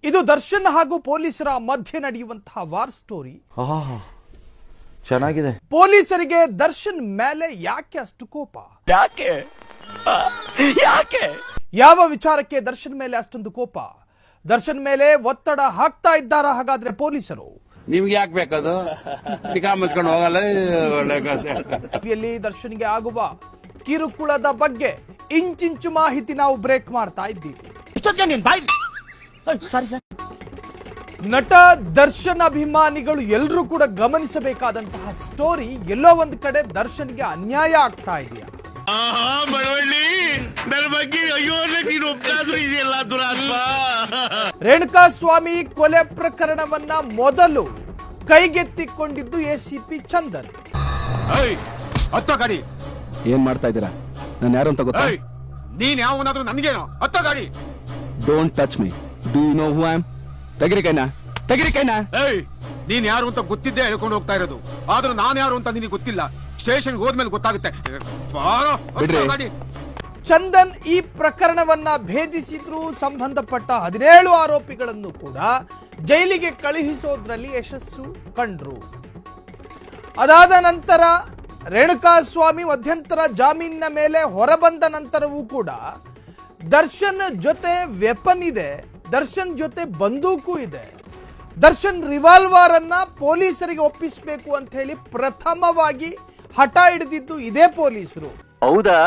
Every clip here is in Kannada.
ಇದು ದರ್ಶನ್ ಹಾಗೂ ಪೊಲೀಸರ ಮಧ್ಯೆ ನಡೆಯುವಂತಹ ವಾರ್ ಸ್ಟೋರಿ. ಚೆನ್ನಾಗಿದೆ. ಪೊಲೀಸರಿಗೆ ದರ್ಶನ್ ಮೇಲೆ ಯಾಕೆ ಅಷ್ಟು ಕೋಪ? ಯಾಕೆ ಯಾವ ವಿಚಾರಕ್ಕೆ ದರ್ಶನ್ ಮೇಲೆ ಅಷ್ಟೊಂದು ಕೋಪ? ದರ್ಶನ್ ಮೇಲೆ ಒತ್ತಡ ಹಾಕ್ತಾ ಇದ್ದಾರಾ ಹಾಗಾದ್ರೆ ಪೊಲೀಸರು? ನಿಮ್ಗೆ ಯಾಕೆ ಬೇಕದು? ತಿಕಾ ಮುಚ್ಕೊಂಡು ಹೋಗಲ್ಲ. ದರ್ಶನ್ಗೆ ಆಗುವ ಕಿರುಕುಳದ ಬಗ್ಗೆ ಇಂಚಿಂಚು ಮಾಹಿತಿ ನಾವು ಬ್ರೇಕ್ ಮಾಡ್ತಾ ಇದ್ದೀವಿ. ನಟ ದರ್ಶನ್ ಅಭಿಮಾನಿಗಳು ಎಲ್ಲರೂ ಕೂಡ ಗಮನಿಸಬೇಕಾದಂತಹ ಸ್ಟೋರಿ. ಎಲ್ಲೋ ಒಂದು ಕಡೆ ದರ್ಶನ್ಗೆ ಅನ್ಯಾಯ ಆಗ್ತಾ ಇದೆಯಾ? ರೇಣುಕಾಸ್ವಾಮಿ ಕೊಲೆ ಪ್ರಕರಣವನ್ನ ಮೊದಲು ಕೈಗೆತ್ತಿಕೊಂಡಿದ್ದು ಎಸಿಪಿ ಚಂದನ್. ಏನ್ ಮಾಡ್ತಾ ಇದ್ದೀರಾ? ನಾನು ಯಾರು ಅಂತ ಗೊತ್ತಾ? ನೀನ್ ಯಾವನಾದ್ರೂ ನನ್ಗೇನೋ ಹತ್ತ ಗಾಡಿ. Don't touch me. Do you know who I am? ತೆಗಿರಿ ಕೈನಾ. ನೀನ್ ಯಾರು ಅಂತ ಗೊತ್ತಿದ್ದೆ ಹೇಳ್ಕೊಂಡು ಹೋಗ್ತಾ ಇರೋದು. ಆದ್ರೂ ನಾನ್ ಯಾರು ಅಂತ ನಿನಗೆ ಗೊತ್ತಿಲ್ಲ. ಸ್ಟೇಷನ್ ಹೋದ್ಮೇಲೆ ಗೊತ್ತಾಗುತ್ತೆ. ಚಂದನ್ ಈ ಪ್ರಕರಣವನ್ನ ಭೇದಿಸಿದ್ರು. ಸಂಬಂಧಪಟ್ಟ 17 ಆರೋಪಿಗಳನ್ನು ಕೂಡ ಜೈಲಿಗೆ ಕಳುಹಿಸೋದ್ರಲ್ಲಿ ಯಶಸ್ಸು ಕಂಡ್ರು. ಅದಾದ ನಂತರ ರೇಣುಕಾಸ್ವಾಮಿ ಮಧ್ಯಂತರ ಜಾಮೀನಿನ ಮೇಲೆ ಹೊರಬಂದ ನಂತರವೂ ಕೂಡ ದರ್ಶನ್ ಜೊತೆ ವೆಪನ್ ಇದೆ, ದರ್ಶನ್ ಜೊತೆ ಬಂದೂಕು ಇದೆ. ದರ್ಶನ್ ರಿವಾಲ್ವರ್ ಅನ್ನ ಪೊಲೀಸರಿಗೆ ಒಪ್ಪಿಸಬೇಕು ಅಂತ ಹೇಳಿ ಪ್ರಥಮವಾಗಿ ಹಠ ಹಿಡಿದಿದ್ದು ಇದೇ ಪೊಲೀಸರು. ಹೌದಾ?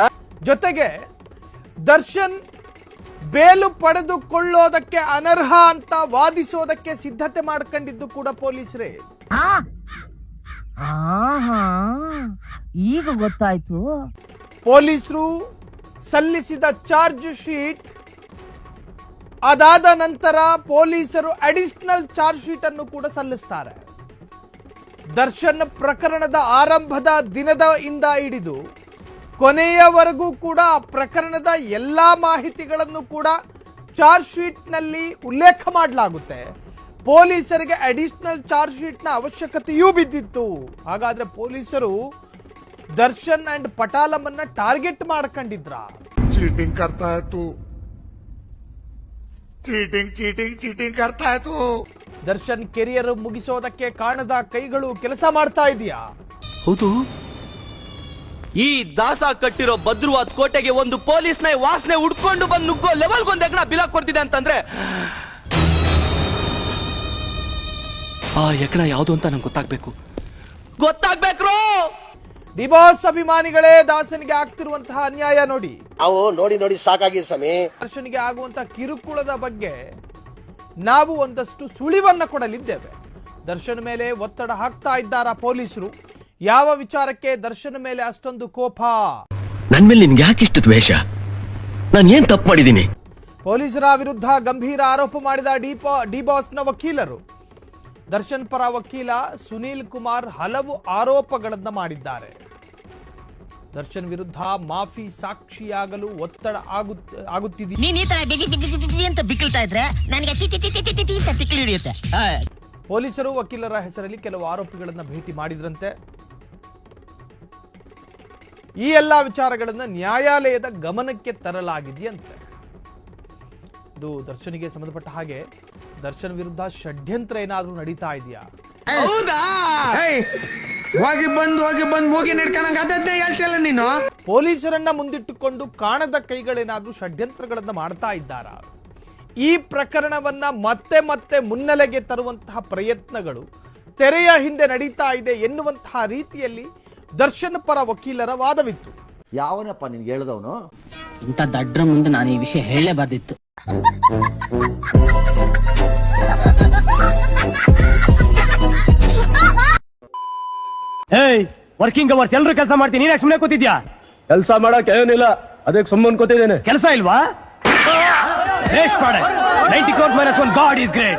ಜೊತೆಗೆ ದರ್ಶನ್ ಬೇಲು ಪಡೆದುಕೊಳ್ಳೋದಕ್ಕೆ ಅನರ್ಹ ಅಂತ ವಾದಿಸೋದಕ್ಕೆ ಸಿದ್ಧತೆ ಮಾಡ್ಕೊಂಡಿದ್ದು ಕೂಡ ಪೊಲೀಸರೇ. ಈಗ ಗೊತ್ತಾಯ್ತು. ಪೊಲೀಸರು ಸಲ್ಲಿಸಿದ ಚಾರ್ಜ್ ಶೀಟ್ ಅದಾದ ನಂತರ ಪೊಲೀಸರು ಅಡಿಷನಲ್ ಚಾರ್ಜ್ ಶೀಟ್ ಅನ್ನು ಕೂಡ ಸಲ್ಲಿಸ್ತಾರೆ. ದರ್ಶನ್ ಪ್ರಕರಣದ ಆರಂಭದ ದಿನದಿಂದ ಹಿಡಿದು ಕೊನೆಯವರೆಗೂ ಕೂಡ ಪ್ರಕರಣದ ಎಲ್ಲಾ ಮಾಹಿತಿಗಳನ್ನು ಕೂಡ ಚಾರ್ಜ್ ಶೀಟ್ ನಲ್ಲಿ ಉಲ್ಲೇಖ ಮಾಡಲಾಗುತ್ತೆ. ಪೊಲೀಸರಿಗೆ ಅಡಿಷನಲ್ ಚಾರ್ಜ್ ಶೀಟ್ ನ ಅವಶ್ಯಕತೆಯೂ ಬಿದ್ದಿತ್ತು. ಹಾಗಾದ್ರೆ ಪೊಲೀಸರು ದರ್ಶನ್ ಅಂಡ್ ಪಟಾಲಮನ್ನ ಟಾರ್ಗೆಟ್ ಮಾಡ್ಕೊಂಡಿದ್ರ? ಚೀಟಿಂಗ್ ಕರ್ತಾ ಇತ್ತು. ಚೀಟಿಂಗ್ ಕರ್ತಾ ಇತ್ತು. ದರ್ಶನ್ ಕೆರಿಯರ್ ಮುಗಿಸೋದಕ್ಕೆ ಕಾಣದ ಕೈಗಳು ಕೆಲಸ ಮಾಡ್ತಾ ಇದೆಯಾ? ಹೌದು. ಈ ದಾಸ ಕಟ್ಟಿರೋ ಭದ್ರವಾದ ಕೋಟೆಗೆ ಒಂದು ಪೊಲೀಸ್ ನ ವಾಸನೆ ಉಡ್ಕೊಂಡು ಬಂದು ನುಗ್ಗೋ ಲೆವೆಲ್ ಒಂದ್ ಎಕಡ ಬಿಲಾಕ್ ಕೊಡ್ತಿದೆ ಅಂತಂದ್ರೆ ಆ ಎಕಡ ಯಾವುದು ಅಂತ ನಂಗೆ ಗೊತ್ತಾಗ್ಬೇಕು. ಡಿಬಾಸ್ ಅಭಿಮಾನಿಗಳೇ, ದಾಸನಿಗೆ ಆಗ್ತಿರುವಂತಹ ಅನ್ಯಾಯ ನೋಡಿ. ನಾವು ನೋಡಿ ಸಾಕಾಗಿ ಸಮಯ. ದರ್ಶನ್ಗೆ ಆಗುವಂತಹ ಕಿರುಕುಳದ ಬಗ್ಗೆ ನಾವು ಒಂದಷ್ಟು ಸುಳಿವನ್ನ ಕೊಡಲಿದ್ದೇವೆ. ದರ್ಶನ್ ಮೇಲೆ ಒತ್ತಡ ಹಾಕ್ತಾ ಇದ್ದಾರಾ ಪೊಲೀಸರು? ಯಾವ ವಿಚಾರಕ್ಕೆ ದರ್ಶನ್ ಮೇಲೆ ಅಷ್ಟೊಂದು ಕೋಪ? ನನ್ ಮೇಲೆ ನಿನ್ಗೆ ಯಾಕಿಷ್ಟು ದ್ವೇಷ? ನಾನು ಏನ್ ತಪ್ಪು ಮಾಡಿದ್ದೀನಿ? ಪೊಲೀಸರ ವಿರುದ್ಧ ಗಂಭೀರ ಆರೋಪ ಮಾಡಿದ ಡಿಬಾಸ್ನ ವಕೀಲರು. ದರ್ಶನ್ ಪರ ವಕೀಲ ಸುನೀಲ್ ಕುಮಾರ್ ಹಲವು ಆರೋಪಗಳನ್ನು ಮಾಡಿದ್ದಾರೆ. ದರ್ಶನ್ ವಿರುದ್ಧ ಮಾಫಿ ಸಾಕ್ಷಿಯಾಗಲು ಒತ್ತಡ ಆಗುತ್ತಿದೆ. ನೀನ್ ಈ ತರ ಅಂತ ಬಿಕ್ಕಳ್ತಾ ಇದ್ರೆ ನನಗೆ ತಿಕ್ಕಿ ಹಿಡಿಯುತ್ತೆ. ಪೊಲೀಸರು ವಕೀಲರ ಹೆಸರಲ್ಲಿ ಕೆಲವು ಆರೋಪಿಗಳನ್ನ ಭೇಟಿ ಮಾಡಿದ್ರಂತೆ. ಈ ಎಲ್ಲಾ ವಿಚಾರಗಳನ್ನ ನ್ಯಾಯಾಲಯದ ಗಮನಕ್ಕೆ ತರಲಾಗಿದೆಯಂತೆ. ಇದು ದರ್ಶನ್ಗೆ ಸಂಬಂಧಪಟ್ಟ ಹಾಗೆ ದರ್ಶನ್ ವಿರುದ್ಧ ಷಡ್ಯಂತ್ರ ಏನಾದ್ರೂ ನಡೀತಾ ಇದೆಯಾ? ಹೋಗಿ ಬಂದು ಮೂಗಿ ನಡ್ಕೊಂಡಂಗೆ ಹೇಳ್ತಿಲ್ಲ ನೀನು. ಪೊಲೀಸರನ್ನ ಮುಂದಿಟ್ಟುಕೊಂಡು ಕಾಣದ ಕೈಗಳೇನಾದ್ರೂ ಷಡ್ಯಂತ್ರಗಳನ್ನ ಮಾಡ್ತಾ ಇದ್ದಾರಾ? ಈ ಪ್ರಕರಣವನ್ನ ಮತ್ತೆ ಮುನ್ನೆಲೆಗೆ ತರುವಂತಹ ಪ್ರಯತ್ನಗಳು ತೆರೆಯ ಹಿಂದೆ ನಡೀತಾ ಇದೆ ಎನ್ನುವಂತಹ ರೀತಿಯಲ್ಲಿ ದರ್ಶನ್ ಪರ ವಕೀಲರ ವಾದವಿತ್ತು. ಯಾವನಪ್ಪ ನಿನ್ಗೆ ಹೇಳಿದವನು? ಇಂಥ ದಡ್ರ ಮುಂದೆ ನಾನು ಈ ವಿಷಯ ಹೇಳಲೇಬಾರ್ದಿತ್ತು. ವರ್ಕಿಂಗ್ ಅವರ್ಸ್ ಎಲ್ರು ಕೆಲಸ ಮಾಡ್ತೀನಿ, ನೀನೇ ಸುಮ್ಮನೆ ಕೂತಿದ್ಯಾ? ಕೆಲಸ ಮಾಡಕ್ ಏನಿಲ್ಲ, ಅದಕ್ಕೆ ಸುಮ್ಮನೆ ಕೂತಿದ್ದೇನೆ. ಕೆಲಸ ಇಲ್ವಾ? 90 crores minus 1 God is great.